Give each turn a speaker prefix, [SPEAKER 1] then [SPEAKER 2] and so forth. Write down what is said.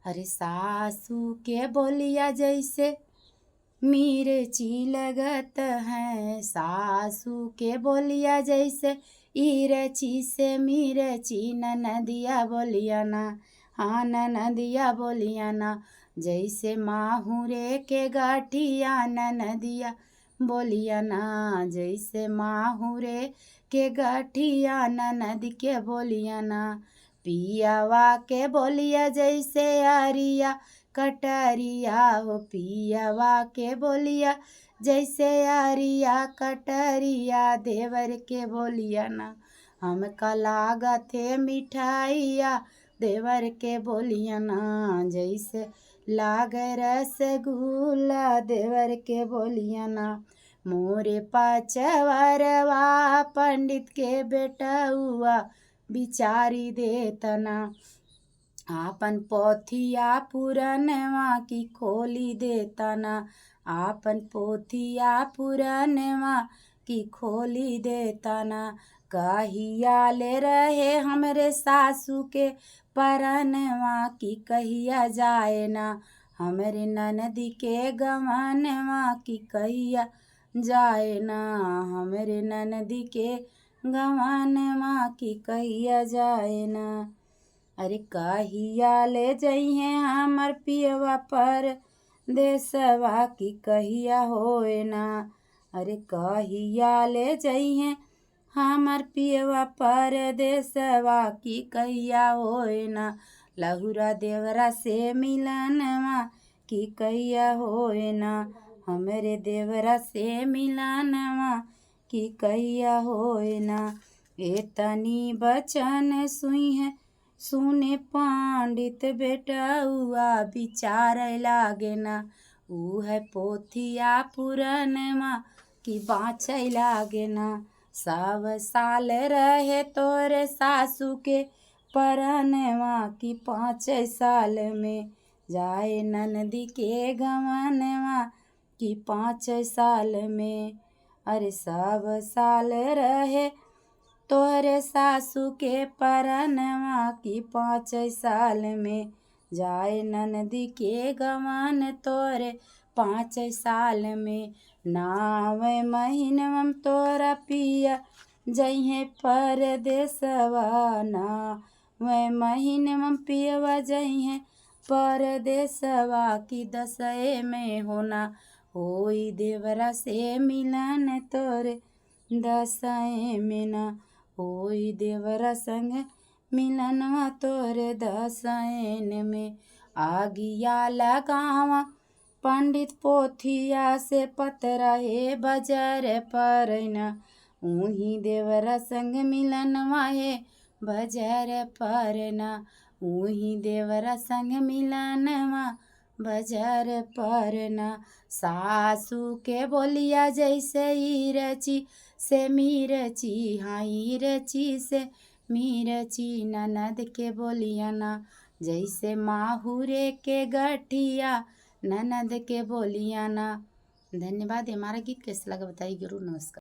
[SPEAKER 1] अरे सासू के बोलिया जैसे मिर्ची लगत है, सासू के बोलिया जैसे इरची से मिर्ची, ननदिया बोलिया ना, हाँ ननदिया बोलिया ना, जैसे माहुरे के गाठिया ननदिया बोलिया ना, जैसे माहुरे के गाठिया ननद के बोलिया ना, पियावा के बोलिया जैसे अरिया कटरिया हो, पियावा के बोलिया जैसे अरिया कटरिया, देवर के बोलिया ना हमका लागत है मिठाइया, देवर के बोलिया ना जैसे लाग रसगुल्ला, देवर के बोलिया ना, मोरे पचवरवा पंडित के बेटा हुआ बिचारी देतना, आपन पोथिया पुरनवा की खोली देतना, आपन पोथिया पुरनवा की खोली देतना, कहिया ले रहे हमरे सासू के परनवा की कहिया जाए ना, हमरे ननदी के गवनवा की कहिया जाए ना, हमरे ननदी के गवनवा की कहिया जाए ना। अरे कहिया ले जइहे हमर पियवा पर देसवा की कहिया होए ना, अरे कहिया ले जइहे हमर पियवा पर देसवा की कहिया होए ना, लहुरा देवरा से मिलनवा की कहिया होए ना, हमरे देवरा से मिलनवा की कहिया होए ना, एतनी बचन सुइहे सुने पंडित बेटउआ विचार लागे ना, ऊ है पोथिया पुरनमा की बाँचै लागे ना, 100 साल रहे तोरे सासू के परनवा की 5 साल में जाए ननदी के गवनवा की 5 साल में, अरे 100 साल रहे तोरे सासू के परनवा की 5 साल में जाए ननदी के गवन तोरे 5 साल में, नाव महीनवम तोरा पिया जइहे परदेसवा, नाव महीनवम पियवा जइहे परदेसवा की 10 में होना, होई देवरा से मिलन तोरे 10 में ना, होई देवरा संग मिलनवा तोरे 10 में, आगिया लगावा पंडित पोथिया से पतरा हे बजर परना, ऊही देवरा संग मिलनवा हे बजर परना, ऊही देवरा संग मिलनवा बजर परना, सासू के बोलिया जैसे इरची से मिर्ची, हाँ इरची से मिर्ची, ननद के बोलिया ना जैसे माहुरे के गठिया ननद के बोलिया ना। धन्यवाद। हमारा गीत कैसा लगा बताइए जरूर। नमस्कार।